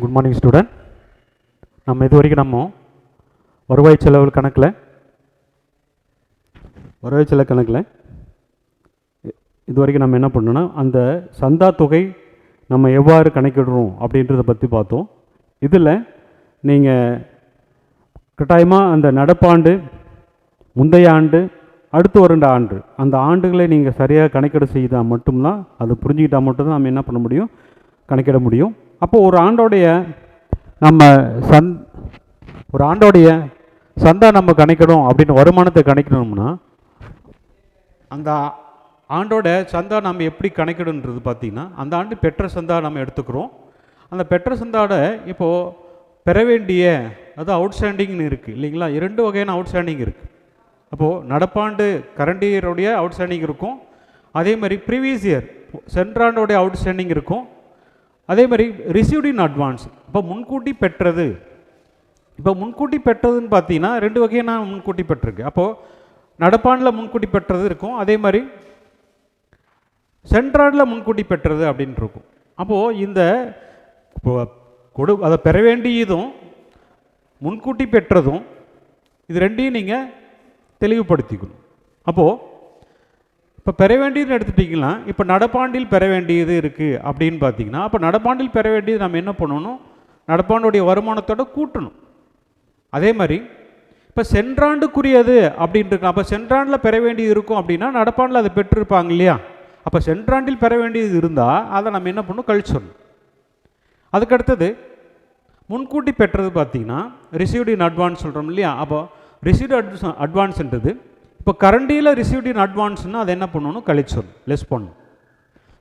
Good morning student. நம்ம இது வரைக்கும் வருவாய் செலவு கணக்கில் இது வரைக்கும் நம்ம என்ன பண்ணோன்னா அந்த சந்தா தொகை நம்ம எவ்வாறு கணக்கிடுறோம் அப்படின்றத பற்றி பார்த்தோம். இதில் நீங்கள் கட்டாயமாக அந்த நடப்பாண்டு, முந்தைய ஆண்டு, அடுத்து ஒரு 2 ஆண்டு, அந்த ஆண்டுகளை நீங்கள் சரியாக கணக்கீடு செய்தால் மட்டும்தான், அது புரிஞ்சுக்கிட்டால் மட்டும்தான் நம்ம என்ன பண்ண முடியும், கணக்கிட முடியும். அப்போது ஒரு ஆண்டோடைய சந்தா நம்ம கணக்கிடும் அப்படின்னு வருமானத்தை கணக்கிடணும்னா அந்த ஆண்டோட சந்தா நம்ம எப்படி கணக்கிடுன்றது பார்த்திங்கன்னா, அந்த ஆண்டு பெற்ற சந்தா நம்ம எடுத்துக்கிறோம். அந்த பெற்ற சந்தாவோட இப்போது பெற வேண்டிய அது அவுட்ஸ்டாண்டிங்னு இருக்குது இல்லைங்களா. 2 வகையான அவுட்ஸ்டாண்டிங் இருக்குது. அப்போது நடப்பாண்டு கரண்ட் இயருடைய அவுட்ஸ்டாண்டிங் இருக்கும், அதே மாதிரி ப்ரீவியஸ் இயர் சென்றாண்டோடைய அவுட்ஸ்டாண்டிங் இருக்கும், அதே மாதிரி ரிசீவ்ட் இன் அட்வான்ஸ். இப்போ முன்கூட்டி பெற்றது. இப்போ முன்கூட்டி பெற்றதுன்னு பார்த்தீங்கன்னா 2 வகையான முன்கூட்டி பெற்றிருக்கு. அப்போது நடப்பாண்டில் முன்கூட்டி பெற்றது இருக்கும், அதே மாதிரி சென்றாண்டில் முன்கூட்டி பெற்றது அப்படின்னு இருக்கும். அப்போது இந்த அதை பெற வேண்டியதும் முன்கூட்டி பெற்றதும் இது ரெண்டையும் நீங்கள் தெளிவுபடுத்திக்கணும். அப்போது இப்போ பெற வேண்டியதுன்னு எடுத்துட்டிங்கன்னா, இப்போ நடப்பாண்டில் பெற வேண்டியது இருக்குது அப்படின்னு பார்த்தீங்கன்னா, அப்போ நடப்பாண்டில் பெற வேண்டியது நம்ம என்ன பண்ணணும், நடப்பாண்டுடைய வருமானத்தோடு கூட்டணும். அதே மாதிரி இப்போ சென்றாண்டுக்குரியது அப்படின்ட்டு அப்போ சென்றாண்டில் பெற வேண்டியது இருக்கும் அப்படின்னா நடப்பாண்டில் அதை பெற்றிருப்பாங்க இல்லையா. அப்போ சென்றாண்டில் பெற வேண்டியது இருந்தால் அதை நம்ம என்ன பண்ணணும், கழிச்சிடணும். அதுக்கடுத்தது முன்கூட்டி பெற்றது பார்த்திங்கன்னா ரிசீவ்ட் இன் அட்வான்ஸ் சொல்கிறோம் இல்லையா. அப்போ ரிசீவ்ட் அட்வான்ஸ்ன்றது இப்போ கரண்டியில் ரிசீவ்ட் இன் அட்வான்ஸ்னால் அதை என்ன பண்ணணும், கழிச்சிடணும், லெஸ் பண்ணணும்.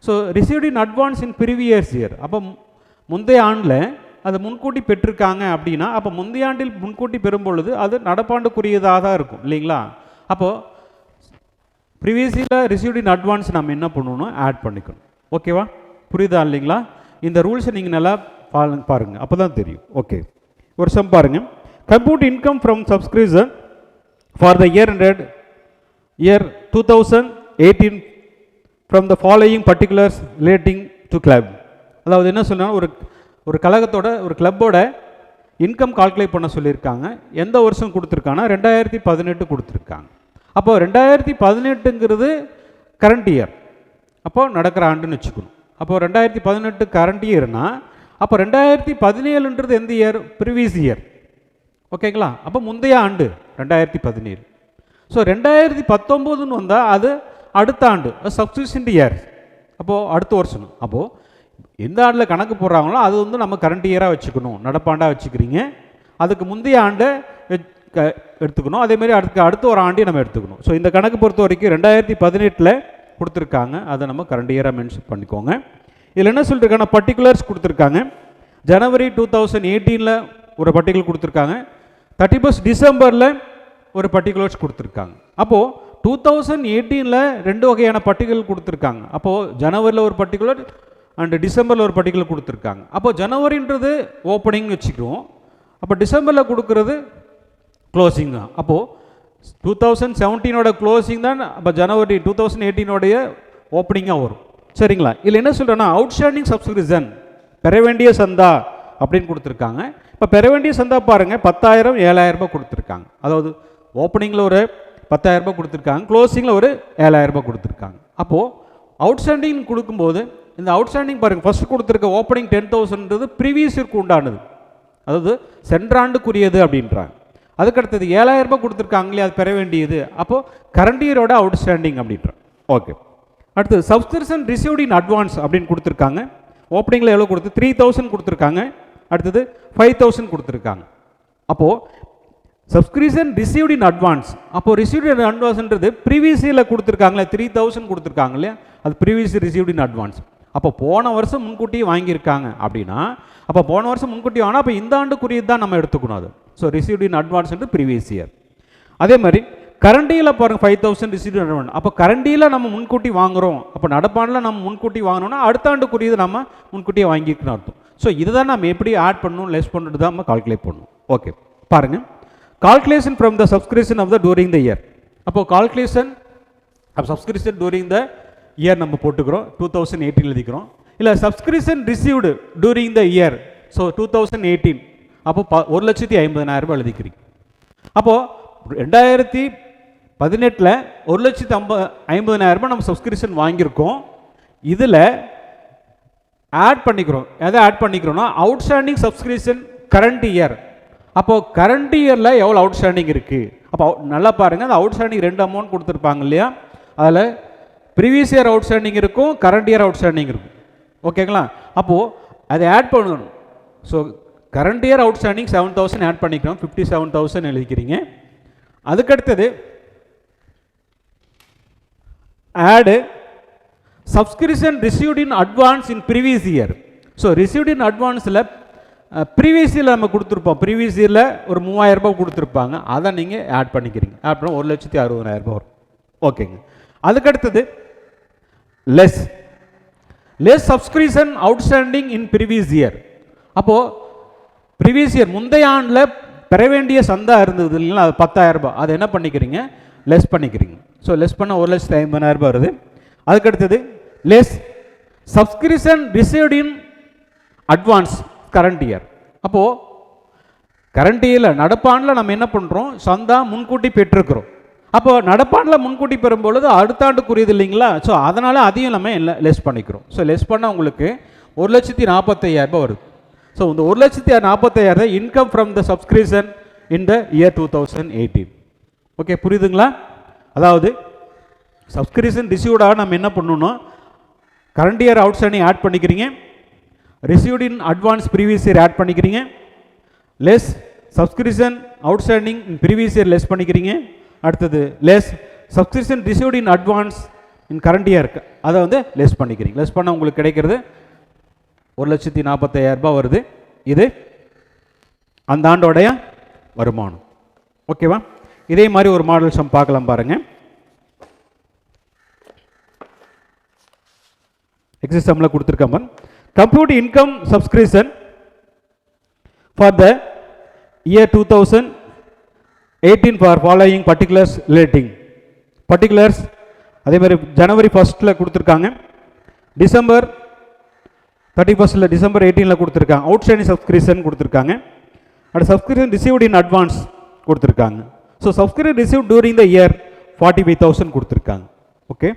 So received in advance in previous year, அப்போ முந்தைய ஆண்டில் அதை முன்கூட்டி பெற்றிருக்காங்க அப்படின்னா அப்போ முந்தைய ஆண்டில் முன்கூட்டி பெறும்பொழுது அது நடப்பாண்டுக்குரியதாக தான் இருக்கும் இல்லைங்களா. அப்போது ப்ரீவியஸ் இயரில் ரிசீவ்ட் இன் அட்வான்ஸ் நம்ம என்ன பண்ணணும், ஆட் பண்ணிக்கணும். ஓகேவா, புரியுதா இல்லைங்களா. இந்த ரூல்ஸை நீங்கள் நல்லா பாருங்கள், அப்போ தான் தெரியும். ஓகே, ஒரு சம் பாருங்கள். Compute income from subscription for the year 2018 from the following particulars relating to club. அதாவது என்ன சொன்னால் ஒரு கழகத்தோட ஒரு கிளப்போட இன்கம் கால்குலேட் பண்ண சொல்லியிருக்காங்க. எந்த வருஷம் கொடுத்துருக்காங்கன்னா 2018 கொடுத்துருக்காங்க. அப்போது 2018ங்கிறது கரண்ட் இயர், அப்போது நடக்கிற ஆண்டுன்னு வச்சுக்கணும். அப்போது 2018 கரண்ட் இயர்னா அப்போ 2017ன்றது எந்த இயர், ப்ரீவியஸ் இயர். ஓகேங்களா. அப்போ முந்தைய ஆண்டு 2017. ஸோ 2019ன்னு வந்தால் அது அடுத்த ஆண்டு, சப்ஸ்டியூஷன் இயர், அப்போது அடுத்த வருஷம். அப்போது எந்த ஆண்டில் கணக்கு போடுறாங்களோ அது நம்ம கரண்ட் இயராக வச்சுக்கணும், நடப்பாண்டாக வச்சுக்கிறீங்க. அதுக்கு முந்தைய ஆண்டை எடுத்துக்கணும், அதேமாதிரி அடுத்த ஒரு ஆண்டையும் நம்ம எடுத்துக்கணும். ஸோ இந்த கணக்கு பொறுத்த வரைக்கும் 2018 கொடுத்துருக்காங்க, அதை நம்ம கரண்ட் இயராக மென்ஷன் பண்ணிக்கோங்க. இதில் என்ன சொல்லியிருக்காங்க, பர்டிகுலர்ஸ் கொடுத்துருக்காங்க. ஜனவரி 2018 ஒரு பர்டிகுலர் கொடுத்துருக்காங்க, 31 டிசம்பரில் ஒரு பர்டிகுலர்ஸ் கொடுத்துருக்காங்க. அப்போது 2018 2 வகையான பர்டிகுலர் கொடுத்துருக்காங்க. அப்போது ஜனவரியில் ஒரு பர்டிகுலர் அண்டு டிசம்பரில் ஒரு பர்டிகுலர் கொடுத்துருக்காங்க. அப்போது ஜனவரின்றது ஓப்பனிங் வச்சுக்கிறோம், அப்போ டிசம்பரில் கொடுக்குறது க்ளோசிங் தான். அப்போது 2017 க்ளோசிங் தான் அப்போ ஜனவரி 2018 ஓப்பனிங்காக வரும். சரிங்களா. இதில் என்ன சொல்கிறேன்னா அவுட்ஸ்டாண்டிங் சப்ஸ்கிரிப்ஷன் பெற வேண்டிய சந்தா அப்படின்னு கொடுத்துருக்காங்க. இப்போ பெற வேண்டிய சந்தா பாருங்கள், 10,000 7,000 கொடுத்துருக்காங்க. அதாவது ஓப்பனிங்கில் ஒரு 10,000 கொடுத்துருக்காங்க, க்ளோசிங்கில் ஒரு 7,000 கொடுத்துருக்காங்க. அப்போது அவுட்ஸ்டாண்டிங் கொடுக்கும்போது இந்த அவுட்ஸ்டாண்டிங் பாருங்கள், ஃபஸ்ட்டு கொடுத்துருக்க ஓப்பனிங் 10,000ன்றது ப்ரீவியஸ் இயருக்கு உண்டானது, அதாவது சென்றாண்டுக்குரியது அப்படின்றாங்க. அதுக்கடுத்தது 7,000 கொடுத்துருக்காங்களே அது பெற வேண்டியது, அப்போது கரண்ட் இயரோட அவுட்ஸ்டாண்டிங் அப்படின்றாங்க. ஓகே, அடுத்தது சப்ஸ்கிரிப்ஷன் ரிசீவ்ட் இன் அட்வான்ஸ் அப்படின்னு கொடுத்துருக்காங்க. ஓப்பனிங்கில் எவ்வளோ கொடுத்து 3,000 கொடுத்துருக்காங்க, அடுத்தது 5,000 கொடுத்துருக்காங்க. அப்போது சப்ஸ்கிரிப்ஷன் ரிசீவ்ட் இன் அட்வான்ஸ், அப்போது ரிசீவ்ட் இன் அட்வான்ஸ்ன்றது ப்ரீவியஸ் இயரில் கொடுத்துருக்காங்களே 3,000 கொடுத்துருக்காங்க இல்லையா, அது ப்ரீவியஸ் ரிசீவ்ட் இன் அட்வான்ஸ். அப்போ போன வருஷம் முன்கூட்டியே வாங்கியிருக்காங்க அப்படின்னா அப்போ போன வருஷம் முன்கூட்டி வாங்கினா அப்போ இந்த ஆண்டுக்குரியது தான் நம்ம எடுத்துக்கணும் அது. So received in advance previous year. அதே மாதிரி கரண்ட் இயரில் பாருங்கள் 5,000 ரிசீவ்ட் இன் அட்வான்ஸ். அப்போ கரண்ட் இயரில் நம்ம முன்கூட்டி வாங்குகிறோம், அப்போ நடப்பாண்டில் நம்ம முன்கூட்டி வாங்கினோம்னா அடுத்த ஆண்டுக்குரியது நம்ம முன்கூட்டியே வாங்கிக்கணும் அர்த்தம். ஸோ இதை தான் நம்ம எப்படி ஆட் பண்ணணும், லெஸ் பண்ணுறது தான் நம்ம கால்குலேட் பண்ணணும். ஓகே, பாருங்கள், calculation from the subscription of the during the year. அப்போது calculation of subscription during the year நம்ம போட்டுக்கிறோம், 2018 எழுதிக்கிறோம். இல்லை subscription received during the year so 2018 அப்போ 1,50,000 எழுதிக்கிறீங்க. அப்போது 2018 1,50,000 நம்ம சப்ஸ்கிரிப்ஷன் வாங்கியிருக்கோம். இதில் ஆட் பண்ணிக்கிறோம். எதை ஆட் பண்ணிக்கிறோம்னா அவுட்ஸ்டாண்டிங் சப்ஸ்கிரிப்ஷன் கரண்ட் இயர். அப்போது கரண்ட் இயரில் எவ்வளோ அவுட்ஸ்டாண்டிங் இருக்குது. அப்போ நல்லா பாருங்கள், அந்த அவுட்ஸ்டாண்டிங் 2 அமௌண்ட் கொடுத்துருப்பாங்க இல்லையா, அதில் ப்ரீவியஸ் இயர் அவுட்ஸ்டாண்டிங் இருக்கும், கரண்ட் இயர் அவுட்ஸ்டாண்டிங் இருக்கும். ஓகேங்களா? அப்போது அதை ஆட் பண்ணணும். So current year outstanding 7,000 add பண்ணிக்கிறோம், 57,000 எழுதிக்கிறீங்க. அதுக்கடுத்தது add subscription received in advance in previous year. So received in அட்வான்ஸில் ப்ரீவியஸ் இயரில் நம்ம கொடுத்துருப்போம், ப்ரீவியஸ் இயரில் ஒரு 3,000 ரூபாய் கொடுத்துருப்பாங்க, அதை நீங்கள் ஆட் பண்ணிக்கிறீங்க. ஆட் பண்ணால் 1,60,000 வரும். ஓகேங்க. அதுக்கடுத்தது less subscription outstanding in previous year. அப்போது ப்ரீவியஸ் இயர் முந்தைய ஆண்டில் பெற வேண்டிய சந்தா இருந்தது இல்லைங்களா, அது 10,000 ரூபாய், அதை என்ன பண்ணிக்கிறீங்க, லெஸ் பண்ணிக்கிறீங்க. ஸோ லெஸ் பண்ண 1,50,000 வருது. அதுக்கடுத்தது less subscription received in advance current year. அப்போது கரண்ட் இயரில் நடப்பாண்டில் நம்ம என்ன பண்ணுறோம், சந்தா முன்கூட்டி பெற்றிருக்கிறோம். அப்போது நடப்பாண்டில் முன்கூட்டி பெறும்பொழுது அடுத்த ஆண்டுக்குரியது இல்லைங்களா, ஸோ அதனால் அதையும் நம்ம லெஸ் பண்ணிக்கிறோம். ஸோ லெஸ் பண்ணால் உங்களுக்கு 1,45,000 வருது. ஸோ இந்த 1,45,000 income from the subscription in the year 2018. Okay, புரியுதுங்களா? அதாவது சப்ஸ்கிரிப்ஷன் ரிசீவ்டாக நம்ம என்ன பண்ணணும், கரண்ட் இயர் அவுட்ஸ்டாண்டிங் ஆட் பண்ணிக்கிறீங்க, received in advance previous year add பண்ணிக்கிறீங்க, less subscription outstanding in previous year less பண்ணிக்கிறீங்க. அடுத்தது less subscription received in advance in current year, அதை வந்து லெஸ் பண்ணிக்கிறீங்க. லெஸ் பண்ண உங்களுக்கு கிடைக்கிறது 1,40,000 வருது. இது அந்த ஆண்டோடைய வருமானம். ஓகேவா? இதே மாதிரி ஒரு மாடல் சம் பார்க்கலாம் பாருங்க. எக்ஸாம்பிள் கொடுத்துருக்காம compute income subscription for the year 2018 for following particulars relating particulars. அதே மாதிரி ஜனவரி 1 கொடுத்துருக்காங்க, டிசம்பர் 31 டிசம்பர் 18 கொடுத்துருக்காங்க, அவுட்ஸ்டாண்டிங் சப்ஸ்கிரிப்ஷன் கொடுத்துருக்காங்க, அடுத்து சப்ஸ்கிரிப்ஷன் ரிசீவ்ட் இன் அட்வான்ஸ் கொடுத்துருக்காங்க. So subscription receive during the year 45,000 கொடுத்துருக்காங்க. Okay,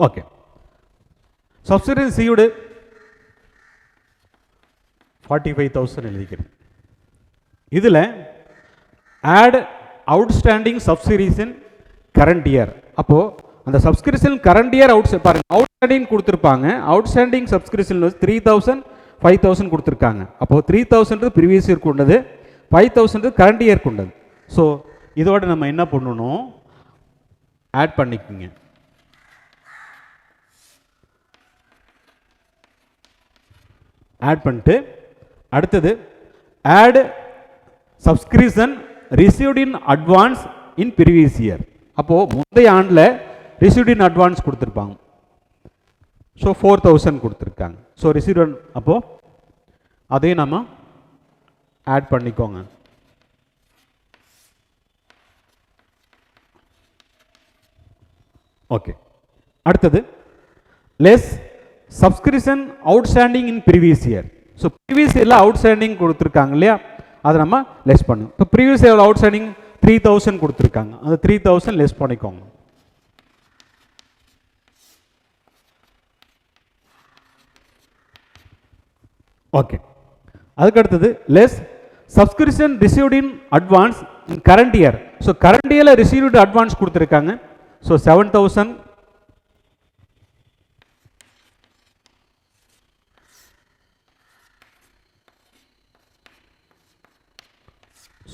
okay. சப்சிடி ரிசீவ்டு 45,000 எழுதிக்கிறேன். இதில் add outstanding subscription current year. அப்போது அந்த சப்ஸ்கிரிப்ஷன் கரண்ட் இயர் பாருங்க, அவுட்ஸ்டாண்டிங் கொடுத்துருப்பாங்க, அவுட்ஸ்டாண்டிங் சப்ஸ்கிரிப்ஷன் 3,000 5,000 கொடுத்துருக்காங்க. அப்போது 3,000 ப்ரீவியஸ் இயர் கொண்டது, 5,000 கரண்ட் இயர் கொண்டது. ஸோ இதோட நம்ம என்ன பண்ணணும், ஆட் பண்ணிக்கோங்க. ஆட் பண்ணிட்டு அடுத்தது add subscription received in advance in previous year. அப்போது முந்தைய ஆண்டில் ரிசீவ்ட் இன் அட்வான்ஸ் கொடுத்துருப்பாங்க, ஸோ 4,000 கொடுத்துருக்காங்க. ஸோ ரிசீவ்ட், அப்போது அதையும் நம்ம ஆட் பண்ணிக்கோங்க. ஓகே, அடுத்தது less subscription outstanding in previous year. So previous இயரில் அவுட்ஸ்டாண்டிங் கொடுத்துருக்காங்க இல்லையா, அதை நம்ம லெஸ் பண்ணும். இப்போ ப்ரீவியஸ் இயர் அவுட்ஸ்டாண்டிங் 3,000 கொடுத்துருக்காங்க, அந்த 3,000 லெஸ் பண்ணிக்கோங்க. ஓகே, அதுக்கடுத்தது less subscription received in advance in current year. So current இயரில் ரிசீவ்டு அட்வான்ஸ் கொடுத்துருக்காங்க, ஸோ 7,000.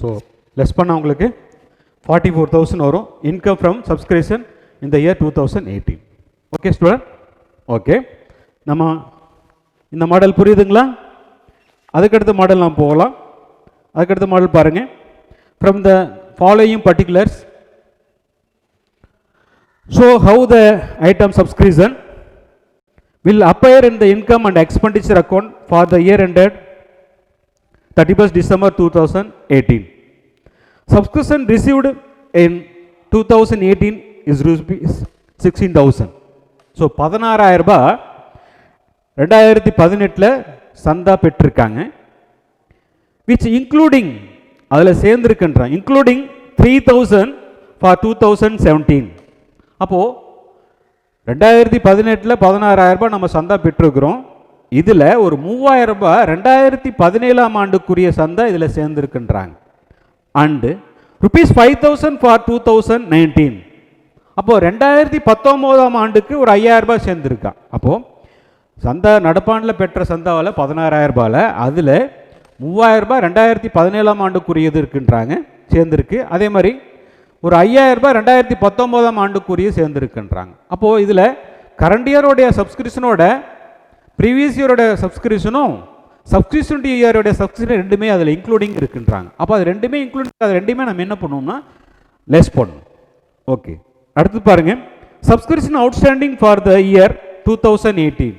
ஸோ லெஸ் பண்ண உங்களுக்கு 44,000 வரும், இன்கம் ஃப்ரம் சப்ஸ்கிரிப்ஷன் இந்த இயர் 2018. ஓகே ஸ்டூடெண்ட், ஓகே, நம்ம இந்த மாடல் புரியுதுங்களா? அதுக்கடுத்த மாடல் நாம் போகலாம். அதுக்கடுத்த மாடல் பாருங்கள். From the following particulars So how the item subscription will appear in the income and expenditure account for the year ended 31st December 2018. Subscription received in 2018 is rupees 16,000. So 16,000 ரூபாய் 2018 சந்தா பெற்றிருக்காங்க. which including அதில் சேர்ந்திருக்கின்றான் including 3,000 for 2017. அப்போ 2018 16,000 ரூபாய் நம்ம சந்தா பெற்றிருக்கிறோம். இதில் ஒரு 3,000 ரூபாய் 2017 ஆண்டுக்குரிய சந்தா இதில் சேர்ந்திருக்கின்றாங்க. And rupees 5,000 for 2019. அப்போ 2019 ஆண்டுக்கு ஒரு 5,000 ரூபாய் சேர்ந்திருக்கான். அப்போ சந்தா நடப்பாண்டில் பெற்ற சந்தாவில் 16,000 ரூபாயில் அதில் 3,000 ரூபாய் 2017 ஆண்டுக்குரியது இருக்கின்றாங்க சேர்ந்திருக்கு. அதே மாதிரி ஒரு 5,000 ரூபாய் 2019 ஆண்டுக்குரிய சேர்ந்திருக்கின்றாங்க. அப்போது இதில் கரண்ட் இயரோடைய சப்ஸ்கிரிப்ஷனோட ப்ரீவியஸ் இயரோடைய சப்ஸ்கிரிப்ஷனும் சப்ஸ்கிரிப்ஷன் இயரோடைய சப்ஸ்கிரிப்ஷன் ரெண்டுமே அதில் இன்க்ளூடிங் இருக்கின்றாங்க. அப்போ அது ரெண்டுமே இன்க்ளூடிங், அது ரெண்டுமே நம்ம என்ன பண்ணுவோம்னா லெஸ் பண்ணணும். ஓகே, அடுத்து பாருங்கள், subscription outstanding for the year 2018.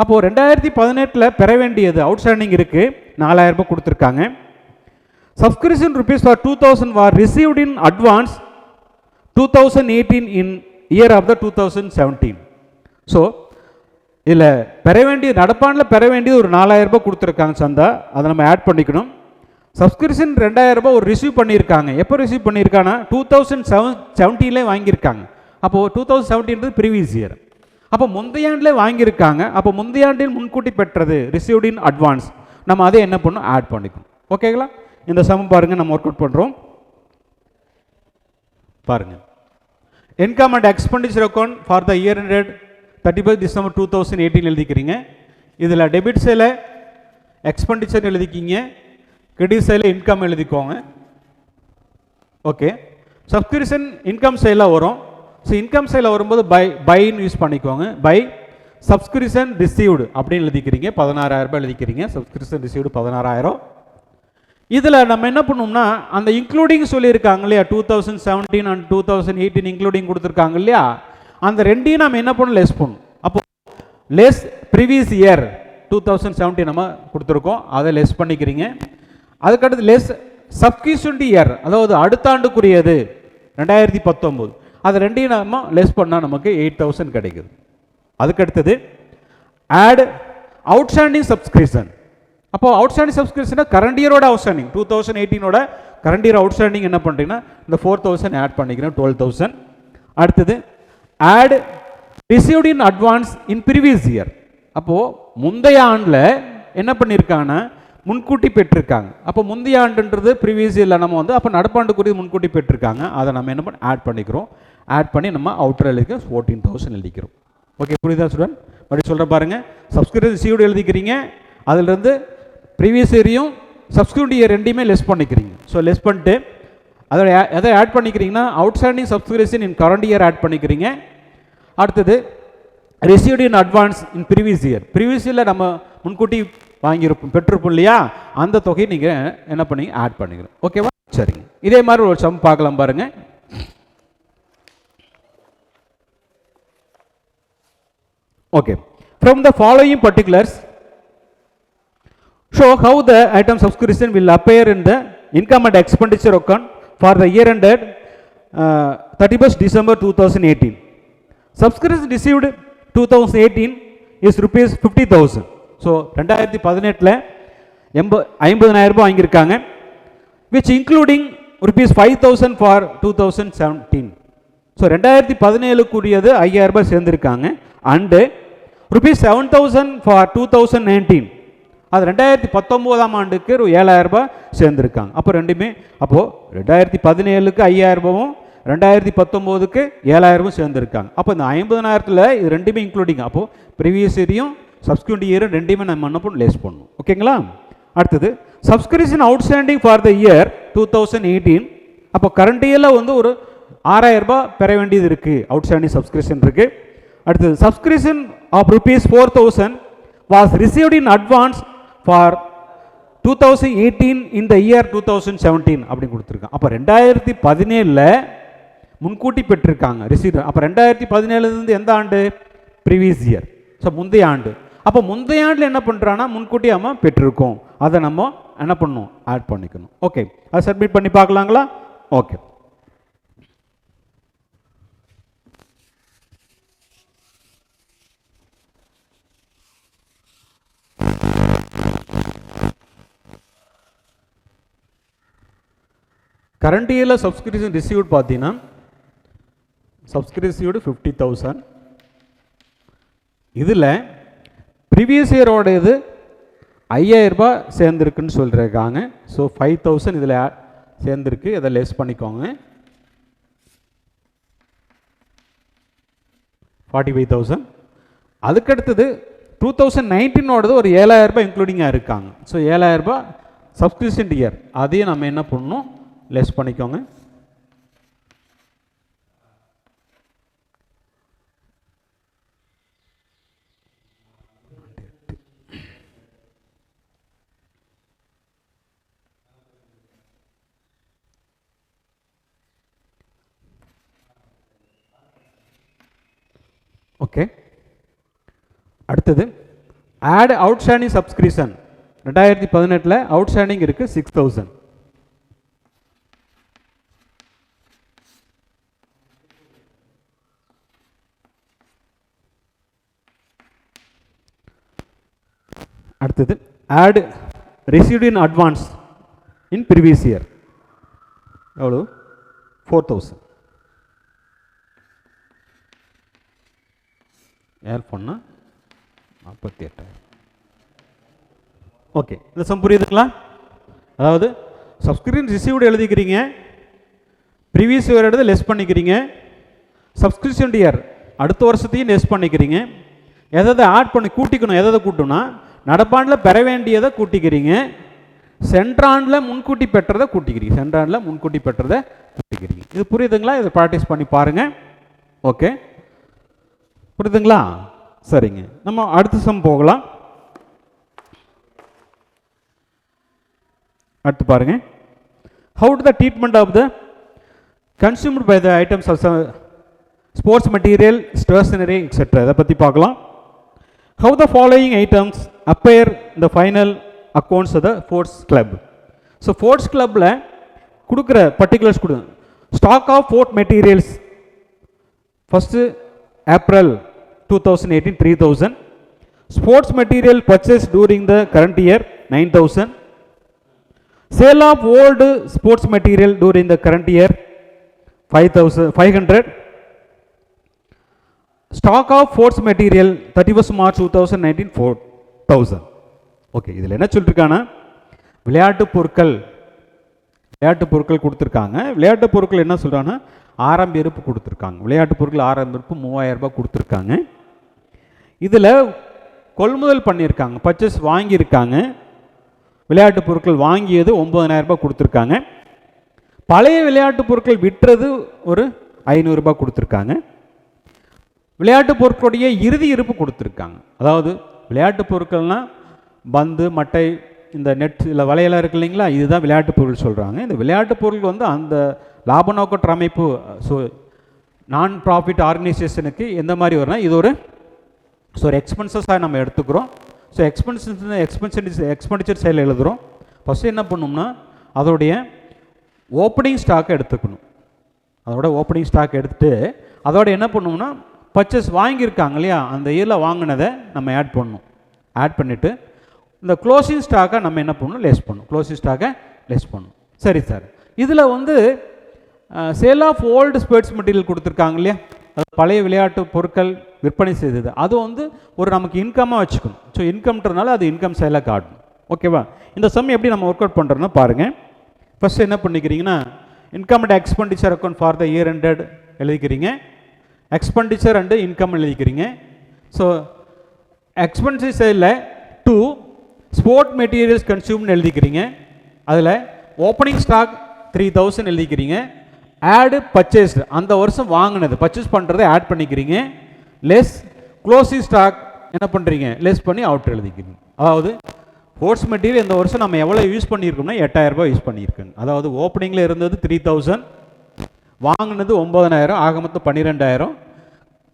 அப்போது 2018 பெற வேண்டியது அவுட்ஸ்டாண்டிங் இருக்குது, 4,000 ரூபாய் கொடுத்துருக்காங்க. Subscription rupees for 2,000 was received in advance 2018 in year of the 2017. So இதில் பெற வேண்டிய நடப்பாண்டில் பெற வேண்டியது ஒரு 4,000 ரூபாய் கொடுத்துருக்காங்க சந்தா, அதை நம்ம ஆட் பண்ணிக்கணும். சப்ஸ்கிரிப்ஷன் 2,000 ரூபாய் ஒரு ரிசீவ் பண்ணியிருக்காங்க. எப்போ ரிசீவ் பண்ணியிருக்காங்கன்னா 2017 வாங்கியிருக்காங்க. அப்போது 2017 ப்ரீவியஸ் இயர், அப்போ முந்தையாண்டிலே வாங்கியிருக்காங்க. அப்போ முந்தையாண்டில் முன்கூட்டி பெற்றது ரிசீவ்ட் இன் அட்வான்ஸ், நம்ம அதை என்ன பண்ணணும் ஆட் பண்ணிக்கணும். ஓகேங்களா? இந்த சமம் பாருங்கள், நம்ம ஒர்க் அவுட் பண்ணுறோம் பாருங்கள். Income and expenditure account for the year ended 31st December 2018 எழுதிக்கிறீங்க. இதில் டெபிட் சைடில் எக்ஸ்பெண்டிச்சர் எழுதிக்கிங்க, கிரெடிட் சைடில் இன்கம் எழுதிக்கோங்க. ஓகே, சப்ஸ்கிரிப்ஷன் இன்கம் சைடில் வரும். ஸோ இன்கம் சைடில் வரும்போது பைன்னு யூஸ் பண்ணிக்கோங்க. பை சப்ஸ்கிரிப்ஷன் ரிசீவ்டு அப்படின்னு எழுதிக்கிறீங்க, 16,000 ரூபாய் எழுதிக்கிறீங்க. Subscription received 16,000. இதில் நம்ம என்ன பண்ணோம்னா அந்த இன்க்ளூடிங் சொல்லியிருக்காங்க இல்லையா, 2017 அண்ட் 2018 இன்க்ளூடிங் கொடுத்துருக்காங்க இல்லையா, அந்த ரெண்டையும் நம்ம என்ன பண்ணணும் லெஸ் பண்ணணும். அப்போ லெஸ் ப்ரீவியஸ் இயர் 2017 நம்ம கொடுத்துருக்கோம், அதை லெஸ் பண்ணிக்கிறீங்க. அதுக்கடுத்து லெஸ் சப்ஸ்கிரிப்ஷன் இயர், அதாவது அடுத்த ஆண்டுக்குரியது 2019, அது ரெண்டையும் நம்ம லெஸ் பண்ணால் நமக்கு 8,000 கிடைக்குது. அதுக்கடுத்தது ஆட் அவுட்ஸ்டாண்டிங் சப்ஸ்கிரிப்ஷன். அப்போ அவுட்ஸ்டாண்டிங் சப்ஸ்கிரிப்ஷனை கரண்ட் இயரோட அவுட்ஸ்டாண்டிங் 2018 கரண்ட் இயர் அவுட்ஸ்டாண்டிங் என்ன பண்ணுறீங்கன்னா இந்த 4,000 ஆட் பண்ணிக்கிறேன், 12,000. அடுத்தது add received in advance in previous year. அப்போது முந்தைய ஆண்டில் என்ன பண்ணியிருக்காங்கன்னா முன்கூட்டி பெற்றிருக்காங்க. அப்போ முந்தைய ஆண்டுன்றது ப்ரீவியஸ் இயரில் நம்ம வந்து அப்போ நடப்பாண்டுக்குரிய முன்கூட்டி பெற்றிருக்காங்க, அதை நம்ம என்ன பண்ண ஆட் பண்ணிக்கிறோம். ஆட் பண்ணி நம்ம அவுட்டர் எழுதிக்க 14,000 எழுதிக்கிறோம். ஓகே, புரியுதா ஸ்டூடெண்ட்? மறுபடியும் சொல்கிற பாருங்கள், சப்ஸ்கிரிப்ஷன் ரிசீவ்டு எழுதிக்கிறீங்க, அதிலிருந்து ப்ரீவியஸ் இயரையும் சப்ஸ்கிரிப்ஷன் இயர் ரெண்டையுமே லெஸ் பண்ணிக்கிறீங்க. ஸோ லெஸ் பண்ணிட்டு அதை எதை ஆட் பண்ணிக்கிறீங்கன்னா outstanding subscription in current year add பண்ணிக்கிறீங்க. அடுத்தது received in advance in previous year, previous இயரில் நம்ம முன்கூட்டி வாங்கியிருப்போம் பெற்றிருப்போம் இல்லையா, அந்த தொகையை நீங்கள் என்ன பண்ணி ஆட் பண்ணிக்கிறோம். ஓகேவா? சரிங்க, இதே மாதிரி ஒரு சம் பார்க்கலாம் பாருங்கள். Okay, from the following particulars show how the item subscription will appear in the income and expenditure account for the year ended 31st December 2018. Subscription received 2018 is rupees 50,000. So 2018 50,000 ரூபாய் வாங்கியிருக்காங்க, which including rupees 5,000 for 2017. So 2017 5,000 ரூபாய் சேர்ந்துருக்காங்க. And rupees 7,000 for 2019, அது 2019 ஆண்டுக்கு 7,000 ரூபாய் சேர்ந்துருக்காங்க. அப்போ ரெண்டுமே, அப்போது 2017 5,000 ரூபாயும் 2019 7,000 சேர்ந்துருக்காங்க. அப்போ இந்த 50,000 இது ரெண்டுமே இன்க்ளூடிங். அப்போது ப்ரீவியஸ் இயரையும் சப்ஸ்கிரிப்ஷன் இயரும் ரெண்டுமே நம்ம என்ன பண்ணணும் லெஸ் பண்ணணும். ஓகேங்களா? அடுத்தது subscription outstanding for the year 2018. அப்போ கரண்ட் இயரில் வந்து ஒரு 6,000 ரூபாய் பெற வேண்டியது இருக்குது, அவுட்ஸ்டாண்டிங் சப்ஸ்கிரிப்ஷன் இருக்குது. அடுத்தது subscription of rupees 4,000 was received in advance for 2018 இந்த இயர் 2017 அப்படின்னு கொடுத்துருக்கான். அப்போ 2017 முன்கூட்டி பெற்றிருக்காங்க ரிசீட். அப்போ 2017 எந்த ஆண்டு? Previous year. ஸோ முந்தைய ஆண்டு. அப்போ முந்தைய ஆண்டில் என்ன பண்ணுறான்னா முன்கூட்டி நம்ம பெற்றிருக்கோம், அதை நம்ம என்ன பண்ணணும்? ஆட் பண்ணிக்கணும். ஓகே, அதை சப்மிட் பண்ணி பார்க்கலாங்களா? ஓகே. கரண்ட் இயரில் சப்ஸ்கிரிப்ஷன் ரிசீவ்டு பார்த்தீங்கன்னா சப்ஸ்கிரிப்ஷன் 50,000. இதில் ப்ரீவியஸ் இயரோட இது 5,000 ரூபாய் சேர்ந்துருக்குன்னு சொல்லியிருக்காங்க. ஸோ 5,000 இதில் சேர்ந்துருக்கு, அதை லெஸ் பண்ணிக்கோங்க. 45,000. அதுக்கடுத்தது 2019ஓடது ஒரு 7,000 ரூபாய் இன்க்ளூடிங்காக இருக்காங்க. ஸோ 7,000 ரூபாய் சப்ஸ்கிரிப்ஷன் இயர், அதையும் நம்ம என்ன பண்ணணும்? லெஸ் பண்ணிக்கோங்க. ஓகே, அடுத்தது ஆட் அவுட்ஸ்டாண்டிங் சப்ஸ்கிரிப்ஷன். 2018 அவுட்ஸ்டாண்டிங் இருக்குது 6,000. அடுத்தது add received in advance in previous year. எவ்வளோ? 4,000. ஏர் பண்ணால் 48,000. ஓகே, இந்த சம் புரியுதுங்களா? அதாவது சப்ஸ்கிரிப்ஷன் ரிசீவ்டு எழுதிக்கிறீங்க, ப்ரீவியஸ் இயர் எடுத்து லெஸ் பண்ணிக்கிறீங்க, சப்ஸ்கிரிப்ஷன் இயர் அடுத்த வருஷத்தையும் லெஸ் பண்ணிக்கிறீங்க. எதை ஆட் பண்ணி கூட்டிக்கணும்? எதை கூட்டணும்னா நடப்பாண்டில் பெற வேண்டியதை கூட்டிக்கிறீங்க, சென்ட்ராண்டில் முன்கூட்டி பெற்றதை கூட்டிக்கிறீங்க, சென்ட்ராண்டில் முன்கூட்டி பெற்றதை கூட்டிக்கிறீங்க. இது புரியுதுங்களா? இதை ப்ராக்டிஸ் பண்ணி பாருங்கள். ஓகே, புரியுதுங்களா? சரிங்க, நம்ம அடுத்த சம் போகலாம். அடுத்து பாருங்க, how to the treatment of the consumed by the items of sports material, stationery, etc. இதை பற்றி பார்க்கலாம். How the following items appear in the final accounts of the sports club. So sports clubல கொடுக்குற particulars கொடு. Stock of sport materials first April 2018 3,000. Sports material purchase during the current year 9,000. Sale of old sports material during the current year 500. Stock of sports material 31 March 2019 4,000. Okay, இதில் என்ன சொல்லியிருக்காங்கன்னா விளையாட்டு பொருட்கள் கொடுத்துருக்காங்க. விளையாட்டு பொருட்கள் என்ன சொல்கிறாங்கன்னா ஆரம்ப இருப்பு கொடுத்துருக்காங்க. விளையாட்டு பொருட்கள் ஆரம்ப இருப்பு 3,000 ரூபாய் கொடுத்துருக்காங்க. இதில் கொள்முதல் பண்ணியிருக்காங்க, பர்ச்சேஸ் வாங்கியிருக்காங்க. விளையாட்டு பொருட்கள் வாங்கியது 9,000 ரூபாய் கொடுத்துருக்காங்க. பழைய விளையாட்டு பொருட்கள் விற்றது ஒரு 500 ரூபாய் கொடுத்துருக்காங்க. விளையாட்டு பொருட்களுடைய இறுதி இருப்பு கொடுத்துருக்காங்க. அதாவது விளையாட்டு பொருட்கள்னால் பந்து, மட்டை, இந்த நெட், இல்லை வலையெல்லாம் இருக்கு இல்லைங்களா, இதுதான் விளையாட்டு பொருள் சொல்கிறாங்க. இந்த விளையாட்டு பொருள் வந்து அந்த லாப நோக்கற்ற அமைப்பு, ஸோ நான் ப்ராஃபிட் ஆர்கனைசேஷனுக்கு எந்த மாதிரி வரும்னா இது ஒரு எக்ஸ்பென்சஸாக நம்ம எடுத்துக்கிறோம். ஸோ எக்ஸ்பெண்டிச்சர் சைடில் எழுதுகிறோம். ஃபஸ்ட்டு என்ன பண்ணோம்னா அதோடைய ஓப்பனிங் ஸ்டாக்கை எடுத்துக்கணும். அதோட ஓப்பனிங் ஸ்டாக் எடுத்துகிட்டு அதோட என்ன பண்ணோம்னா பர்ச்சேஸ் வாங்கியிருக்காங்க இல்லையா, அந்த இயரில் வாங்கினதை நம்ம ஆட் பண்ணணும். ஆட் பண்ணிவிட்டு இந்த க்ளோசிங் ஸ்டாக்கை நம்ம என்ன பண்ணணும்? லெஸ் பண்ணணும். க்ளோசிங் ஸ்டாக்கை லெஸ் பண்ணணும். சரி சார், இதில் வந்து sale of old sports material கொடுத்துருக்காங்க இல்லையா, அது பழைய விளையாட்டு பொருட்கள் விற்பனை செய்தது, அது வந்து ஒரு நமக்கு இன்கமாக வச்சுக்கணும். ஸோ இன்கம்ன்றதுனால அது இன்கம் சைடில் காட்டணும். ஓகேவா? இந்த சம் எப்படி நம்ம ஒர்க் அவுட் பண்ணுறோன்னா பாருங்கள். ஃபஸ்ட்டு என்ன பண்ணிக்கிறீங்கன்னா income and expenditure account for the year ended எழுதிக்கிறீங்க. எக்ஸ்பெண்டிச்சர் அண்டு இன்கம் எழுதிக்கிறீங்க. ஸோ எக்ஸ்பென்சிவ் சைடில் டூ ஸ்போர்ட் மெட்டீரியல்ஸ் கன்சியூம்னு எழுதிக்கிறீங்க. அதில் ஓப்பனிங் ஸ்டாக் 3,000 எழுதிக்கிறீங்க. ஆடு பர்ச்சேஸ்டு, அந்த வருஷம் வாங்கினது பர்ச்சேஸ் பண்ணுறதை ஆட் பண்ணிக்கிறீங்க. லெஸ் க்ளோசிங் ஸ்டாக் என்ன பண்ணுறீங்க? லெஸ் பண்ணி அவுட் எழுதிக்கிறீங்க. அதாவது ஸ்போர்ட்ஸ் மெட்டீரியல் இந்த வருஷம் நம்ம எவ்வளோ யூஸ் பண்ணியிருக்கோம்னா 8,000 ரூபாய் யூஸ் பண்ணியிருக்கோங்க. அதாவது ஓப்பனிங்கில் இருந்தது 3,000, வாங்கினது 9,000, ஆக மொத்தம் 12,000.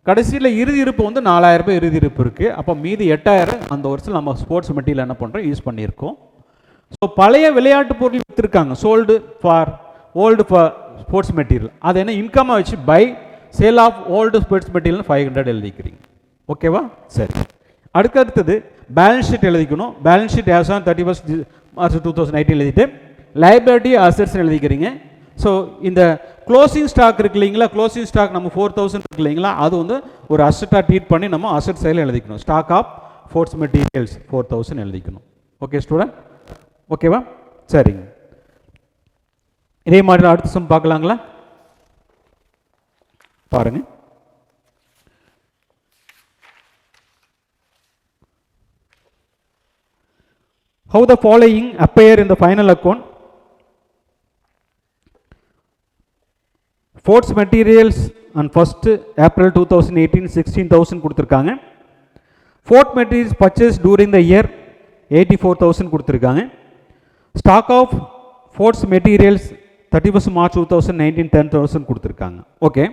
கடைசியில் இறுதி இருப்பு வந்து 4,000 ரூபாய் இறுதி இருப்பு இருக்குது. அப்போ மீதி 8,000 அந்த வருஷத்தில் நம்ம ஸ்போர்ட்ஸ் மெட்டீரியல் என்ன பண்ணுறோம், யூஸ் பண்ணியிருக்கோம். ஸோ பழைய விளையாட்டு பொருள் விற்றுருக்காங்க, sold for old for sports material. அது என்ன இன்கமாக வச்சு by sale of old sports material 500 எழுதிக்கிறீங்க. ஓகேவா? சரி. அடுத்தது பேலன்ஸ் ஷீட் எழுதிக்கணும். Balance sheet as on 31st March 2019 எழுதிட்டு லைபிலிட்டி அசெட்ஸ் எழுதிக்கிறீங்க. ஸோ இந்த க்ளோசிங் ஸ்டாக் இருக்கு இல்லைங்களா, க்ளோசிங் ஸ்டாக் நம்ம 4,000 இருக்கு இல்லைங்களா, அது வந்து ஒரு அசெட்டாக ட்ரீட் பண்ணி நம்ம அசெட் சைடில் எழுதிக்கணும். ஸ்டாக் ஆஃப் ஸ்போர்ட்ஸ் மெட்டீரியல்ஸ் 4,000 எழுதிக்கணும். Okay student? ஓகேவா? சரிங்க. இதே மாதிரி அடுத்த சம் பார்க்கலாங்களா? பாருங்க. How the following appear in the final account? Sports materials on 1st April 2018 16,000 கொடுத்துருக்காங்க. Sport materials purchased during the year 84,000 கொடுத்துருக்காங்க. Stock of sports materials 31st March 2019 10,000 கொடுத்துருக்காங்க. ஓகே,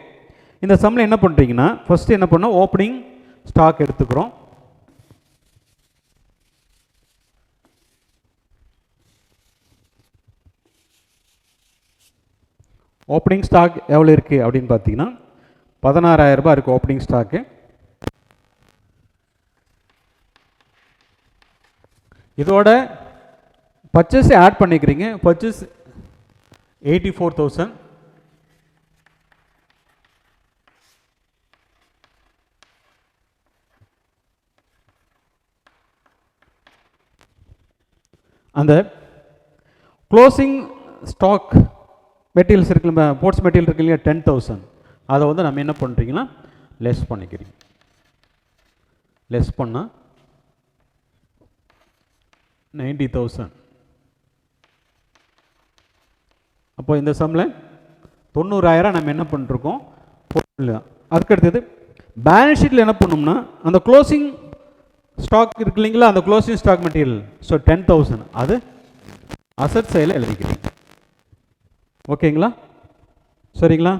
இந்த சம்மில் என்ன பண்ணுறீங்கன்னா ஃபஸ்ட்டு என்ன பண்ணோம், ஓப்பனிங் ஸ்டாக் எடுத்துக்கிறோம். ஓப்பனிங் ஸ்டாக் எவ்வளோ இருக்குது அப்படின்னு பார்த்தீங்கன்னா 16,000 ரூபாய் இருக்குது ஓப்பனிங் ஸ்டாக்கு. இதோட பர்ச்சேஸ் ஆட் பண்ணிக்கிறீங்க. பர்ச்சேஸ் 84,000. அந்த க்ளோசிங் ஸ்டாக் மெட்டீரியல்ஸ் இருக்குல்ல, ஸ்போர்ட்ஸ் மெட்டீரியல் இருக்கு இல்லையா 10,000, அதை வந்து நம்ம என்ன பண்ணுறீங்கன்னா லெஸ் பண்ணிக்கிறீங்க. லெஸ் பண்ணால் 90,000. அப்போ இந்த சம்மில் 90,000 நம்ம என்ன பண்ணிருக்கோம். அதுக்கடுத்தது பேலன்ஸ் ஷீட்டில் என்ன பண்ணோம்னா அந்த க்ளோசிங் ஸ்டாக் இருக்கு இல்லைங்களா, அந்த க்ளோசிங் ஸ்டாக் மெட்டீரியல் ஸோ 10,000 அது அசட் சைடில் எழுதிக்கிறீங்க. ஓகேங்களா? சரிங்களா?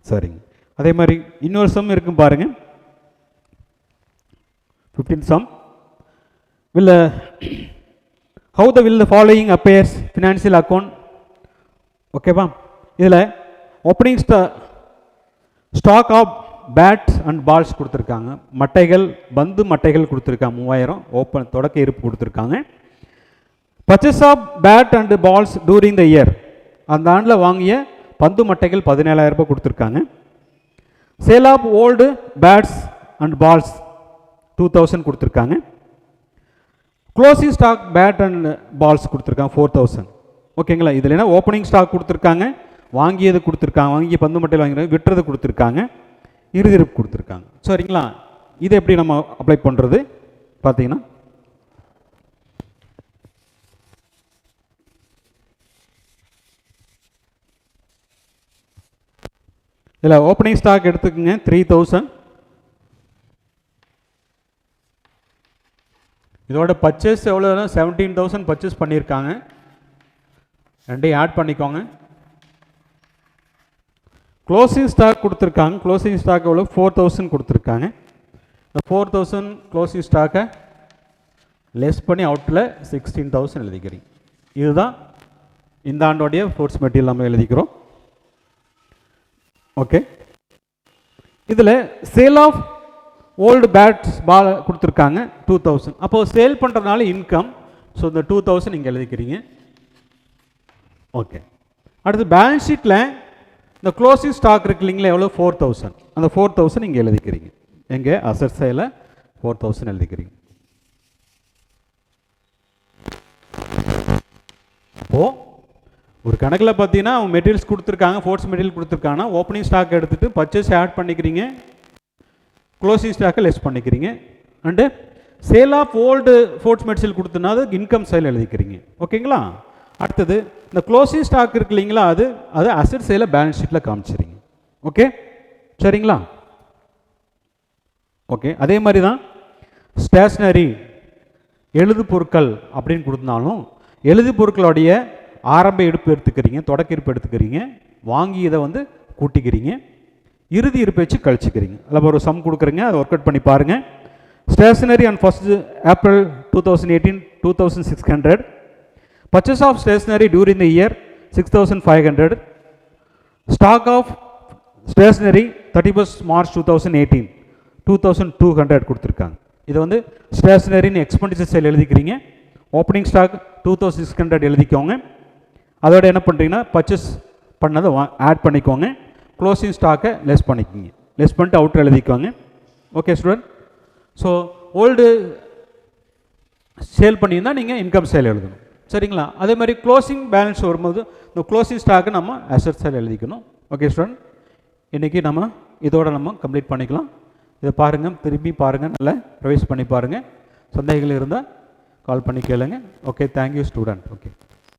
சரிங்க. அதே மாதிரி இன்னொரு சம் இருக்கும் பாருங்க. 15th sum. How will the following appears financial account? ஓகேவா? இதில் opening stock of bats and balls கொடுத்துருக்காங்க. மட்டைகள், பந்து மட்டைகள் கொடுத்துருக்காங்க 3,000 ஓப்பன் தொடக்க இருப்பு கொடுத்துருக்காங்க. Purchase of bat and balls during the year, அந்த ஆண்டில் வாங்கிய பந்து மட்டைகள் 17,000 ரூபாய் கொடுத்துருக்காங்க. Sale of old bats and balls 2,000 கொடுத்துருக்காங்க. Closing stock bat and balls கொடுத்துருக்காங்க 4,000. ஓகேங்களா? இதில் என்ன ஓப்பனிங் ஸ்டாக் கொடுத்துருக்காங்க, வாங்கியது கொடுத்துருக்காங்க, வாங்கிய பந்து மட்டையில் வாங்கிறது, விட்டுறது கொடுத்துருக்காங்க, இறுதிருப்பு கொடுத்துருக்காங்க. சரிங்களா? இதை எப்படி நம்ம அப்ளை பண்ணுறது பார்த்தீங்கன்னா இதில் ஓப்பனிங் ஸ்டாக் எடுத்துக்கோங்க 3,000. இதோட பர்ச்சேஸ் எவ்வளோ, 17,000 பர்ச்சேஸ் பண்ணியிருக்காங்க. ரெண்டையும் ஆட் பண்ணிக்கோங்க. க்ளோசிங் ஸ்டாக் கொடுத்துருக்காங்க. க்ளோசிங் ஸ்டாக் எவ்வளோ 4,000 கொடுத்துருக்காங்க. இந்த 4,000 க்ளோசிங் ஸ்டாக்கை லெஸ் பண்ணி அவுட்டில் 16,000 எழுதிக்கிறீங்க. இதுதான் இந்த ஆண்டோடைய ஸ்போர்ட்ஸ் மெட்டீரியல் நம்ம எழுதிக்கிறோம். ஓகே, இதில் சேல் ஆஃப் ஓல்டு பேட்ஸ் பால் கொடுத்துருக்காங்க 2,000. அப்போது சேல் பண்ணுறதுனால இன்கம், ஸோ இந்த 2,000 இங்கே எழுதிக்கிறீங்க. ஓகே, அடுத்து பேலன்ஸ் ஷீட்டில் இந்த க்ளோசிங் ஸ்டாக் இருக்கு இல்லைங்களா, எவ்வளோ 4,000. அந்த 4,000 இங்கே எழுதிக்கிறீங்க. எங்கே அசட் சைடில் 4,000 எழுதிக்கிறீங்க. அப்போது ஒரு கணக்கில் பார்த்தீங்கன்னா அவங்க மெட்டீரியல்ஸ் கொடுத்துருக்காங்க, ஸ்போர்ட்ஸ் மெட்டீரியல் கொடுத்துருக்காங்கன்னா ஓப்பனிங் ஸ்டாக் எடுத்துகிட்டு பர்ச்சேஸ் ஆட் பண்ணிக்கிறீங்க, க்ளோசிங் ஸ்டாக்கை லெஸ் பண்ணிக்கிறீங்க. And sale of old sports material கொடுத்தனா அது இன்கம் சைடில் எழுதிக்கிறீங்க. ஓகேங்களா? அடுத்தது இந்த க்ளோசிங் ஸ்டாக் இருக்கு இல்லைங்களா, அது அசட் சைடில் பேலன்ஸ் ஷீட்டில் காமிச்சிருங்க. ஓகே, சரிங்களா? ஓகே, அதே மாதிரி தான் ஸ்டேஷ்னரி எழுது பொருட்கள் அப்படின்னு கொடுத்தாலும் எழுது பொருட்களுடைய ஆரம்ப எடுப்பு எடுத்துக்கிறீங்க, தொடக்க இருப்பு எடுத்துக்கிறீங்க, வாங்கி இதை வந்து கூட்டிக்கிறீங்க, இறுதி இருப்பை வச்சு கழிச்சிக்கிறீங்க. அதில் ஒரு சம் கொடுக்குறீங்க, அதை ஒர்க் அவுட் பண்ணி பாருங்கள். Stationery on 1st April 2018 2600. Purchase of stationery during the year 6500. Stock of stationery 31st March 2018 2200 கொடுத்துருக்காங்க. இது வந்து ஸ்டேஷனரின்னு எக்ஸ்பெண்டிச்சர் சைடில் எழுதிக்கிறீங்க. ஓப்பனிங் ஸ்டாக் 2600 எழுதிக்கோங்க. அதோட என்ன பண்ணுறீங்கன்னா பர்ச்சேஸ் பண்ணதை ஆட் பண்ணிக்கோங்க. க்ளோசிங் ஸ்டாக்கை லெஸ் பண்ணிக்கோங்க. லெஸ் பண்ணிட்டு அவுட்டர் எழுதிக்கோங்க. Okay student. So old sale பண்ணியிருந்தால் நீங்கள் இன்கம் சேல் எழுதணும். சரிங்களா? அதே மாதிரி க்ளோசிங் பேலன்ஸ் வரும்போது இந்த க்ளோசிங் ஸ்டாக்கை நம்ம அசெட் சேல் எழுதிக்கணும். Okay student. இன்றைக்கி நம்ம இதோட நம்ம கம்ப்ளீட் பண்ணிக்கலாம். இதை பாருங்கள், திரும்பி பாருங்கள், நல்லா ரிவைஸ் பண்ணி பாருங்கள். சந்தேகங்கள் இருந்தால் கால் பண்ணி கேளுங்க. Okay, thank you student. ஓகே.